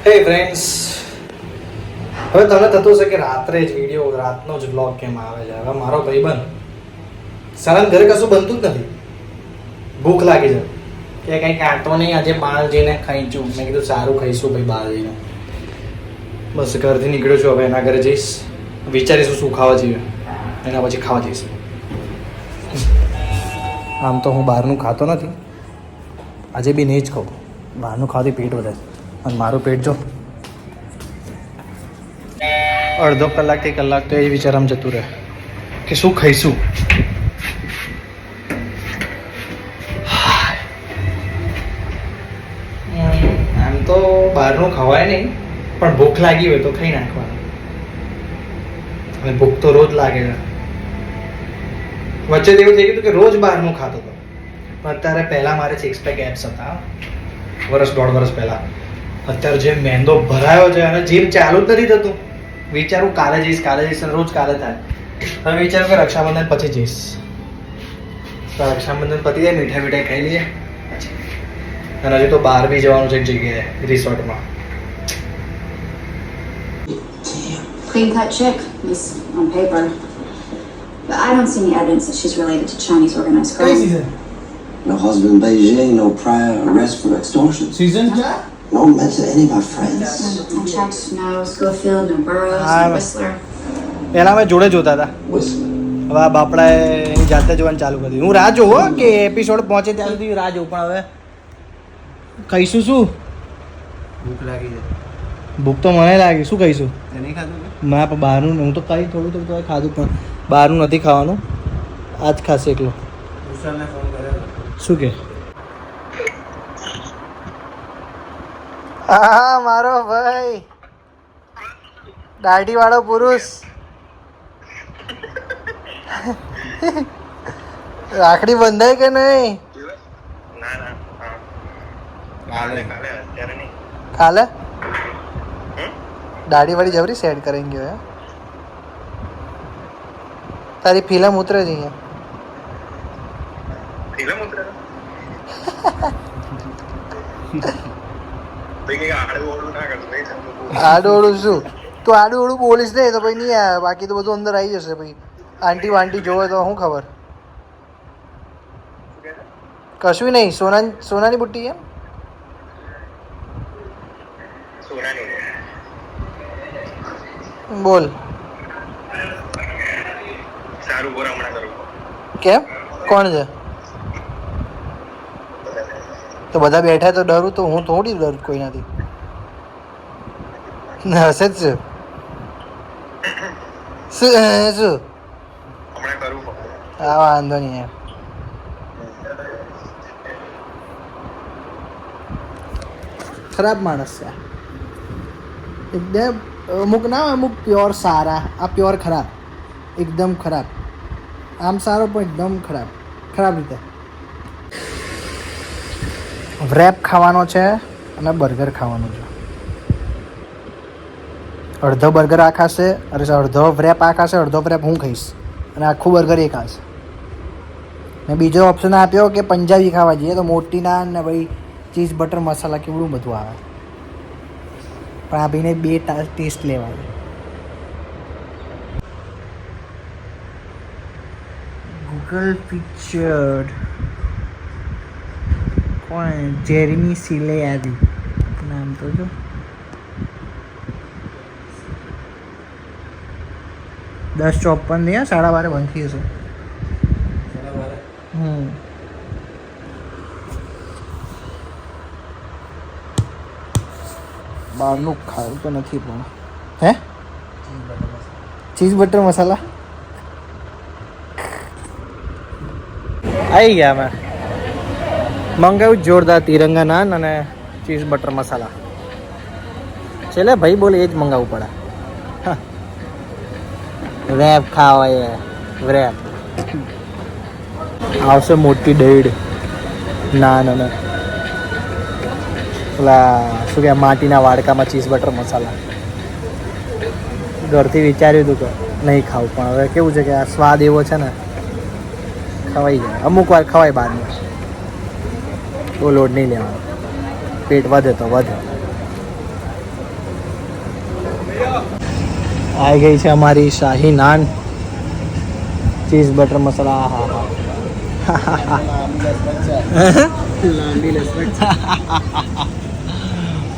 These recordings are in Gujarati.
હે ફ્રેન્ડ્સ, હવે તમને થતું હશે કે રાત્રે જ વિડીયો, રાતનો જ બ્લોગ કેમ આવે છે. હવે મારો ભાઈબંધ સારા ઘરે કશું બનતું જ નથી, ભૂખ લાગી છે કે કંઈ કાંટો નહીં, આજે બહાર જઈને ખાઈશું. મેં કીધું સારું ખાઈશું ભાઈ બહાર જઈને. બસ ઘરથી નીકળ્યો છું, હવે એના ઘરે જઈશ, વિચારીશું શું ખાવા જઈએ, એના પછી ખાવા જઈશ. આમ તો હું બહારનું ખાતો નથી, આજે બી નહીં જ ખાઉં. બહારનું ખાવાથી પેટ વધે અને મારું પેટ જો અડધો કલાકથી કલાક તો એ વિચારમાં જતું રહે કે શું ખાઈશું. આમ તો બહારનું ખવાય નહીં, પણ ભૂખ લાગી હોય તો ખાઈ નાખવાનું. હવે ભૂખ તો રોજ લાગે છે. વચ્ચે એવું થઈ ગયું કે રોજ બહારનું ખાતો હતો, પણ અત્યારે પહેલાં મારે સિક્સ પેક એપ્સ હતા, દોઢ વર્ષ પહેલાં. અત્યારે જે મેંદો ભરાયો છે અને જીમ ચાલુ જ નથી થતું. વિચારું કાલે જઈશ અને રોજ કાલે થાય. હવે વિચારું કે રક્ષાબંધન પછી જઈશ, તો રક્ષાબંધન પતી જાય, મીઠાઈ ખાઈ લઈએ. અને હજી તો બહાર બી જવાનું છે એક જગ્યાએ, રિસોર્ટમાં. Clean cut chick, at least on paper. But I don't see any evidence that she's related to Chinese organized crime. No husband in Beijing, no prior arrest for extortion. Season क्या? No mention any of my friends. I checked, no Schofield, no Burroughs, no Whistler. પહેલાં અમે જોડે જોતા હતા, Whistler. હવે આ બાપડાએ એની જાતે જોવાનું ચાલુ કરી દીધું. હું રાહ જોઉં હો કે એપિસોડ પહોંચે ત્યાં સુધી રાહ જોઉં, પણ હવે ખાઈશું શું? ભૂખ લાગી છે. ભૂખ તો મને લાગી. શું ખાઈશું? તે નહીં ખાધું ને? મેં પણ બહારનું હું તો ખાઈ થોડું તો ખાધું, પણ બહારનું નથી ખાવાનું. આજ ખાશે એકલો. વિશાલને ફોન કર્યો. શું કે? હા મારો ભાઈ દાઢી વાળો પુરુષ. રાખડી બંધાય કે નહીં? કાલે દાઢી વાળી જબરી સેટ કરી ગયો હે. તારી ફિલ્મ ઉતરે છે અહીંયા. આડોળું શું તું? આડોળું બોલીશ નહીં તો પછી નહીં આવે, બાકી તો બધું અંદર આવી જશે. પછી આંટી વાંટી જોવે તો શું ખબર? કશું નહીં. સોનાની બુટ્ટી એમ બોલ. કેમ? કોણ છે? તો બધા બેઠા તો ડરું તો હું થોડી ડરું કોઈનાથી. હશે જ શું? હા વાંધો નહીં યાર. ખરાબ માણસ છે એકદમ. અમુક ના હોય, અમુક પ્યોર સારા, આ પ્યોર ખરાબ, એકદમ ખરાબ. આમ સારો પણ એકદમ ખરાબ રીતે. વ્રેપ ખાવાનો છે અને બર્ગર ખાવાનું છે. અડધો બર્ગર આ ખાશે, અડધો વ્રેપ આ ખાશે, અડધો વ્રેપ હું ખાઈશ, અને આખું બર્ગર એ ખાશે. મેં બીજો ઓપ્શન આપ્યો કે પંજાબી ખાવા જઈએ, તો મોટી નાન ને ભાઈ ચીઝ બટર મસાલા કેવડું બધું આવે. પણ આ ભાઈને બે ટેસ્ટ લેવા છે. ગૂગલ પિક્ચર કોણ? જેરેમી સિલેયાદી નામ તો જો. દસ 54 નહીં, 12:30 બંધ થઈ જશે. બહારનું ખાવું તો નથી, પણ હે ચીઝ બટર મસાલા આવી ગયા. મેં મંગાવ્યું જોરદાર તિરંગા નાન અને ચીઝ બટર મસાલા. છેલ્લે ભાઈ બોલે એ જ મંગાવવું પડે. રેપ ખાવાય રેપ. આવશે મોટી દહીડ નાન અને પેલા શું કે માટીના વાડકામાં ચીઝ બટર મસાલા. ઘરથી વિચાર્યું હતું કે નહીં ખાવું, પણ હવે કેવું છે કે આ સ્વાદ એવો છે ને, ખવાઈ જાય. અમુક વાર ખવાય બહારનું, બહુ લોડ નહીં લેવાનો. પેટ વધે તો વધે. આવી ગઈ છે અમારી શાહી નાન, ચીઝ બટર મસાલા. હા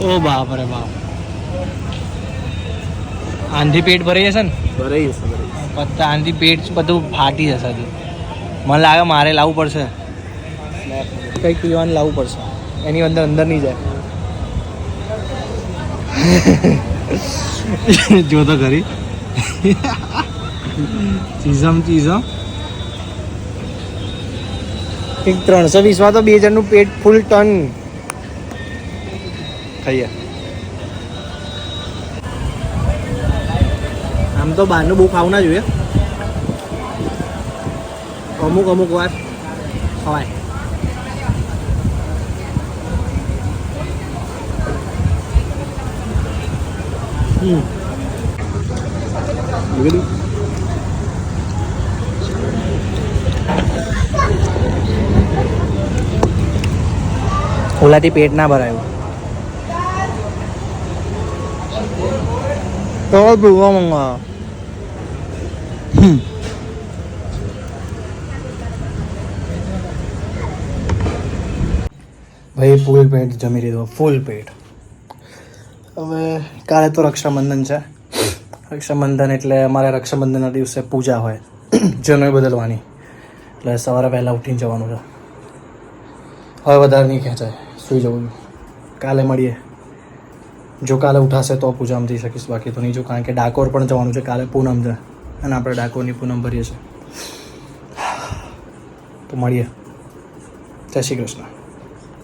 ઓ બાપ રે બાપ, આંધી પેટ ભરાઈ જશે ને, ભરાઈ જશે પત્તા આંધી પેટ બધું ફાટી જશે હજુ. મને લાગે મારે લાવવું પડશે, કંઈક પીવાનું લાવવું પડશે, એની અંદર અંદર નહીં જાય. જો તો ખરી ચીઝમ એક 320 માં તો 2 જણનું પેટ ફૂલ ટન ખાઈએ. આમ તો બહારનું બહુ ખાવું ના જોઈએ, અમુક વાર ખવાય. ઓલાથી પેટ ના ભરાયું તો પીવા મંગા. ભાઈ ફૂલ પેટ જમી લીધો, ફૂલ પેટ. હવે કાલે તો રક્ષાબંધન છે. રક્ષાબંધન એટલે અમારે રક્ષાબંધનના દિવસે પૂજા હોય, જનોઈ બદલવાની, એટલે સવારે વહેલા ઉઠીને જવાનું છે. હવે વધારે નહીં ખેંચાય, સૂઈ જવું. કાલે મળીએ, જો કાલે ઉઠાશે તો પૂજામાં જઈ શકીશ, બાકી તો નહીં જો, કારણ કે ડાકોર પણ જવાનું છે કાલે, પૂનમ છે અને આપણે ડાકોરની પૂનમ ભરીએ છીએ. તો મળીએ. જય શ્રી કૃષ્ણ.